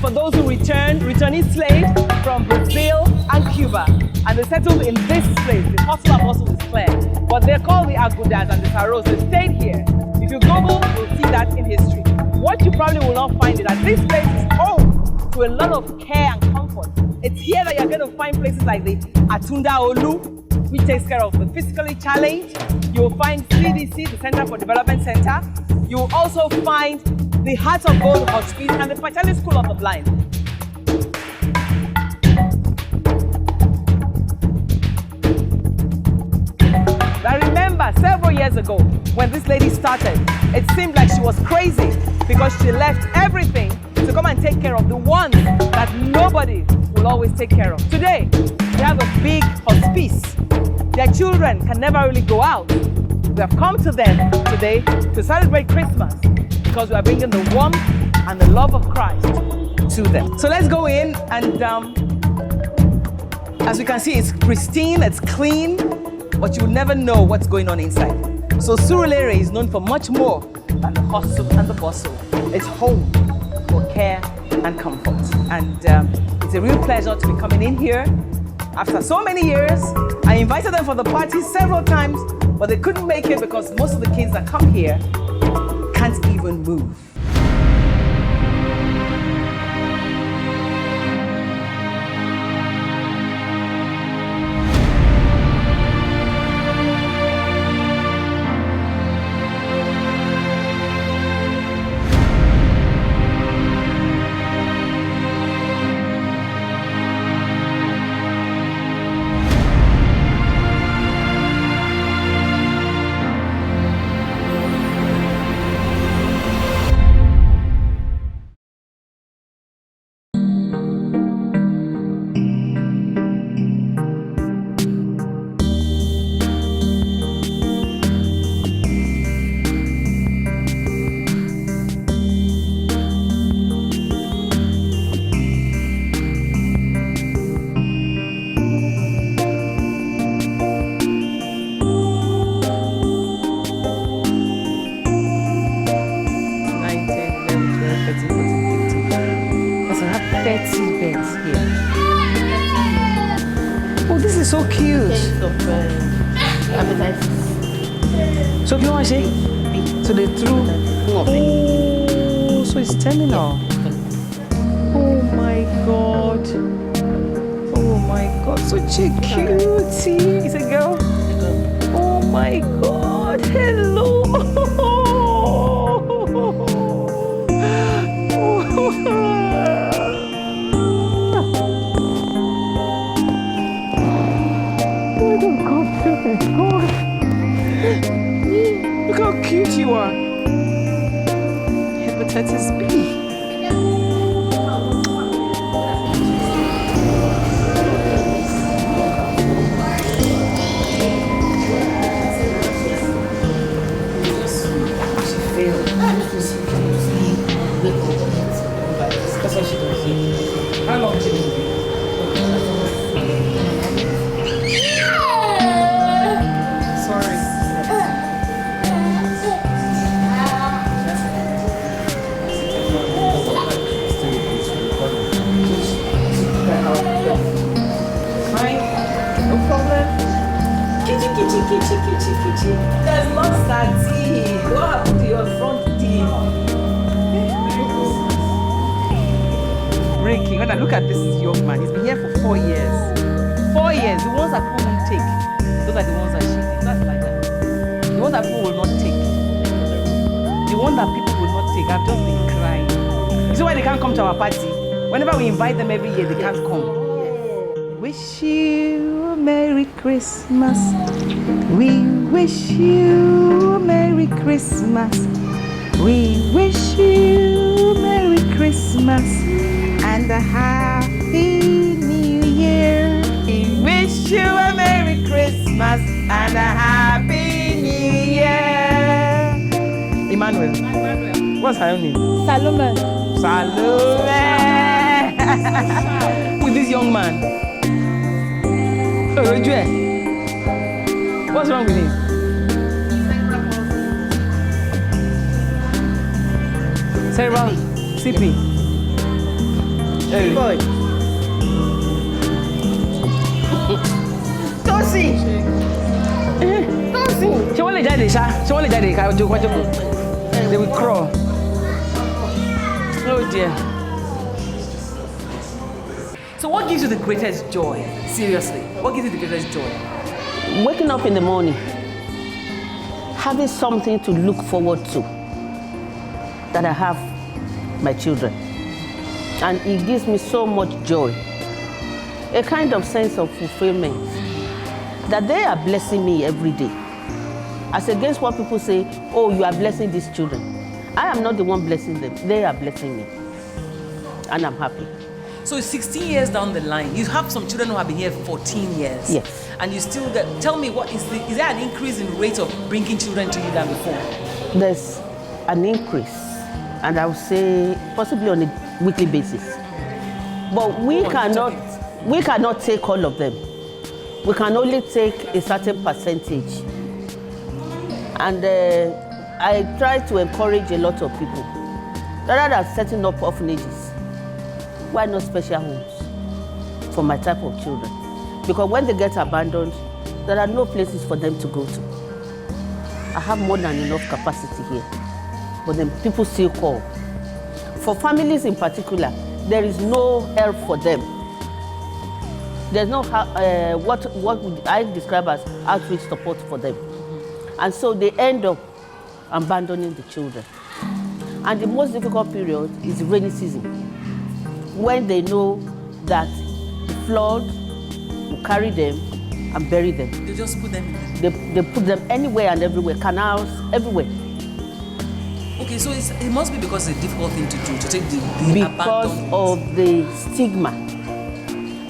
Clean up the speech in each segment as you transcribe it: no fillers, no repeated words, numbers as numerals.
for those who returning slaves from Brazil and Cuba. And they settled in this place. The hostel apostle is clear. But they're called the Agudas and the Saros. They stayed here. If you Google, you'll see that in history. What you probably will not find is that this place is home to a lot of care and comfort. It's here that you're going to find places like the Atunda Olu, which takes care of the physically challenged. You'll find CDC, the Center for Development Center. You'll also find the Heart of Gold Hospice and the Fertility School of the Blind. I remember several years ago when this lady started, it seemed like she was crazy because she left everything to come and take care of the ones that nobody will always take care of. Today, they have a big hospice. Their children can never really go out. We have come to them today to celebrate Christmas because we are bringing the warmth and the love of Christ to them. So let's go in and as you can see, it's pristine, it's clean, but you will never know what's going on inside. So Surulere is known for much more than the hustle and the bustle. It's home for care and comfort. And it's a real pleasure to be coming in here after so many years. I invited them for the party several times, but they couldn't make it because most of the kids that come here can't even move. So cute. So if you want to say, so they threw. Oh, so it's terminal. Oh my God. Oh my God, such a cutie. It's a girl. Oh my God. Hello. Look how cute you are. Hepatitis B. She failed. That's what she does. How long did you do? Kitty. There's lost that teeth. What happened to your front teeth? Breaking. When I look at this young man, he's been here for 4 years. 4 years. The ones that people won't take, those are the ones that she takes. That's like that. The ones that people will not take. The one that people will not take. I've just been crying. You see why they can't come to our party? Whenever we invite them every year, they can't come. Wish you a Merry Christmas. We wish you a Merry Christmas. We wish you a Merry Christmas and a Happy New Year. We wish you a Merry Christmas and a Happy New Year. Emmanuel. What's her name? Salome. With this young man. Oh, what's wrong with him? Cerebral CP. Boy. Tosi. Tosi. She won't let Daddy, She won't let Daddy. They will crawl. Oh dear. So what gives you the greatest joy? Seriously, what gives you the greatest joy? Waking up in the morning, having something to look forward to, that I have my children. And it gives me so much joy, a kind of sense of fulfillment, that they are blessing me every day. As against what people say, oh, you are blessing these children. I am not the one blessing them, they are blessing me. And I'm happy. So 16 years down the line, you have some children who have been here 14 years. Yes. And you still get, tell me, is there an increase in rate of bringing children to you than before? There's an increase, and I would say possibly on a weekly basis. But we cannot take all of them. We can only take a certain percentage. And I try to encourage a lot of people, rather than setting up orphanages, why not special homes for my type of children? Because when they get abandoned, there are no places for them to go to. I have more than enough capacity here, but then people still call. For families in particular, there is no help for them. There's no what I describe as outreach support for them. And so they end up abandoning the children. And the most difficult period is the rainy season, when they know that the flood will carry them and bury them. They just put them in They put them anywhere and everywhere, canals, everywhere. Okay, so it must be because it's a difficult thing to do, to take the Because abandonment. of the stigma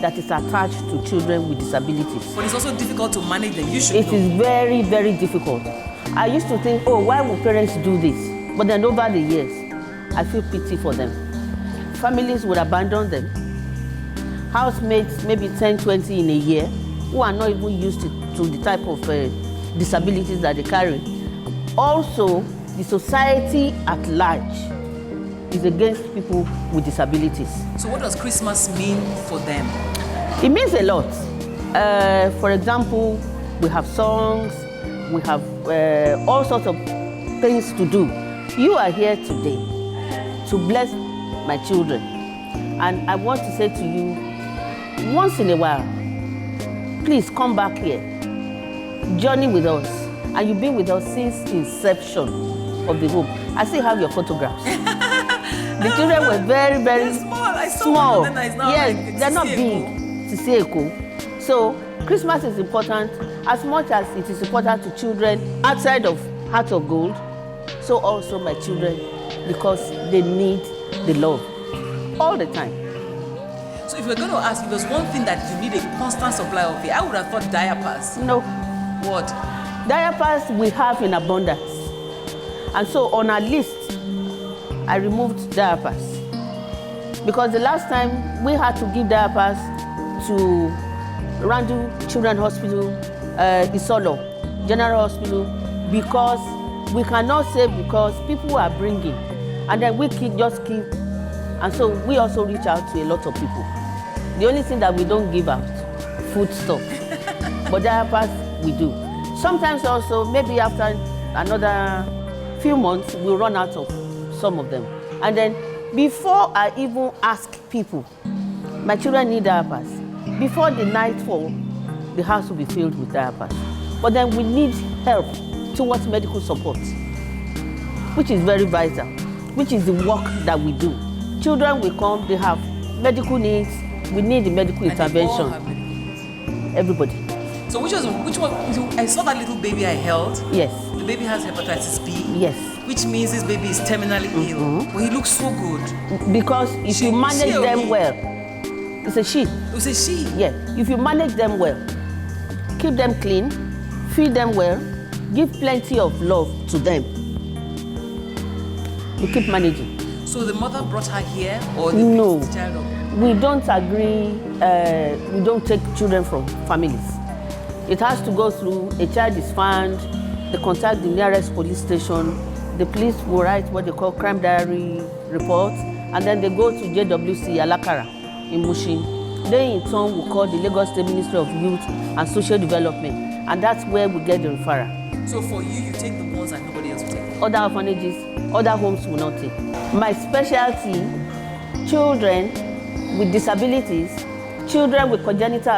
that is attached to children with disabilities. But it's also difficult to manage them. You should It know. is very, very difficult. I used to think, oh, why would parents do this? But then over the years, I feel pity for them. Families would abandon them. Housemates, maybe 10, 20 in a year, who are not even used to the type of disabilities that they carry. Also, the society at large is against people with disabilities. So what does Christmas mean for them? It means a lot. For example, we have songs, we have all sorts of things to do. You are here today to bless my children. And I want to say to you, once in a while, please come back here, journey with us. And you've been with us since inception of the home. I still have your photographs. The children were very, very small. I saw small. one of them now, Yes, like, they're not big. Sisieko. So Christmas is important as much as it is important to children outside of Heart of Gold. So also my children, because they need the love all the time. So if we're going to ask, if there's one thing that you need a constant supply of here, I would have thought diapers. No. What? Diapers we have in abundance. And so on our list, I removed diapers. Because the last time we had to give diapers to Randu Children's Hospital, Isolo General Hospital, because we cannot say because people are bringing. And then we just keep. And so we also reach out to a lot of people. The only thing that we don't give out, food stuff. But diapers, we do. Sometimes also, maybe after another few months, we'll run out of some of them. And then before I even ask people, my children need diapers. Before the night fall, the house will be filled with diapers. But then we need help towards medical support, which is very vital, which is the work that we do. Children will come, they have medical needs, we need the medical intervention. Everybody. So which one? I saw that little baby I held. Yes. The baby has hepatitis B. Yes. Which means this baby is terminally ill. But he looks so good. Because if you manage them well, it's a she. It's a she? Yeah. If you manage them well, keep them clean, feed them well, give plenty of love to them, you keep managing. So the mother brought her here, or No. the child? We don't agree, we don't take children from families. It has to go through, a child is found, they contact the nearest police station, the police will write what they call crime diary report, and then they go to JWC Alakara. in Mushin. They in turn will call the Lagos State Ministry of Youth and Social Development, and that's where we get the referral. So for you take the ones that nobody else will take? Other orphanages, other homes will not take. My specialty, children with disabilities, children with congenital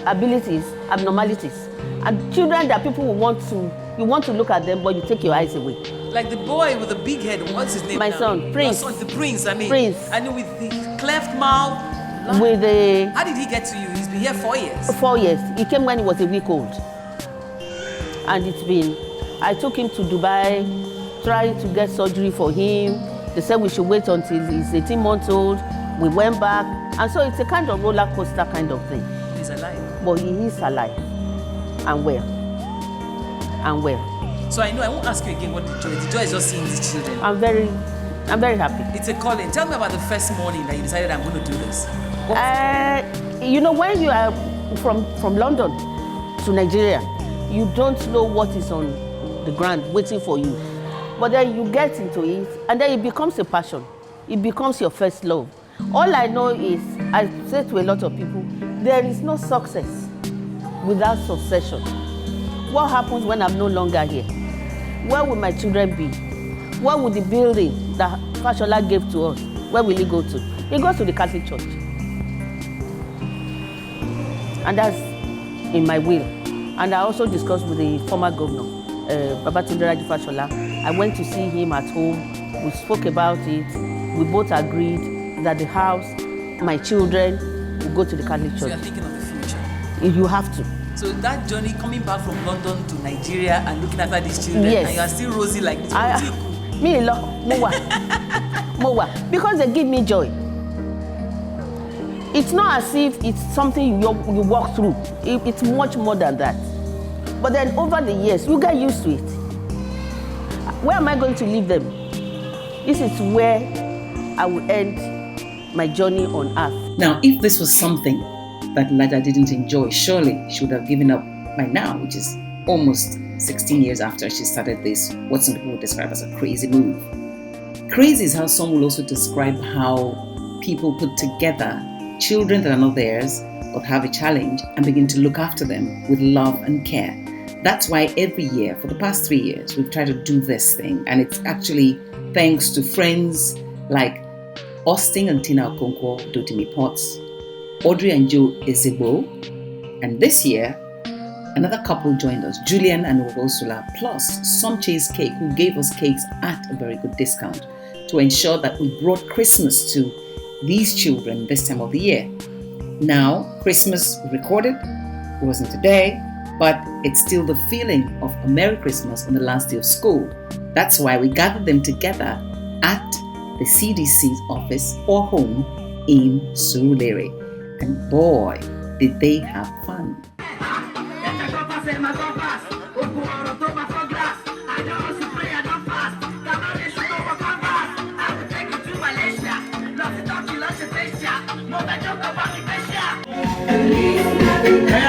abilities, abnormalities, and children that people will want to look at them, but you take your eyes away. Like the boy with the big head, what's his name? My now? son, Prince. Your son, the Prince, I mean. Prince. And with the cleft mouth. With the... How did he get to you? He's been here 4 years. 4 years. He came when he was a week old. And I took him to Dubai, trying to get surgery for him. They said we should wait until he's 18 months old. We went back. And so it's a kind of roller coaster kind of thing. He's alive. But he is alive. And well. And well. So I won't ask you again what the joy is. The joy is just seeing these children. I'm very happy. It's a calling. Tell me about the first morning that you decided I'm going to do this. When you are from London to Nigeria, you don't know what is on the ground waiting for you. But then you get into it, and then it becomes a passion. It becomes your first love. All I know is, I say to a lot of people, there is no success without succession. What happens when I'm no longer here? Where will my children be? Where will the building that Fashola gave to us, where will it go to? It goes to the Catholic Church. And that's in my will. And I also discussed with the former governor, Babatunde Raji Fashola. I went to see him at home. We spoke about it. We both agreed that the house, my children, will go to the Catholic Church. So you're thinking of the future? You have to. So that journey, coming back from London to Nigeria and looking after these children, yes. And you are still rosy like this. Mowa. Because they give me joy. It's not as if it's something you walk through. It's much more than that. But then over the years, you get used to it. Where am I going to leave them? This is where I will end my journey on earth. Now, if this was something that Lada didn't enjoy, surely she would have given up by now, which is almost 16 years after she started this, what some people would describe as a crazy move. Crazy is how some will also describe how people put together children that are not theirs but have a challenge and begin to look after them with love and care. That's why every year, for the past 3 years, we've tried to do this thing. And it's actually thanks to friends like Austin and Tina Okonkwo, Dotimi Potts, Audrey and Joe Ezebo. And this year, another couple joined us, Julian and Obosula, plus Some Cheesecake, who gave us cakes at a very good discount to ensure that we brought Christmas to these children this time of the year. Now, Christmas recorded, it wasn't today, but it's still the feeling of a Merry Christmas on the last day of school. That's why we gathered them together at the CDC's office or home in Surulere. And boy, did they have fun. Hey!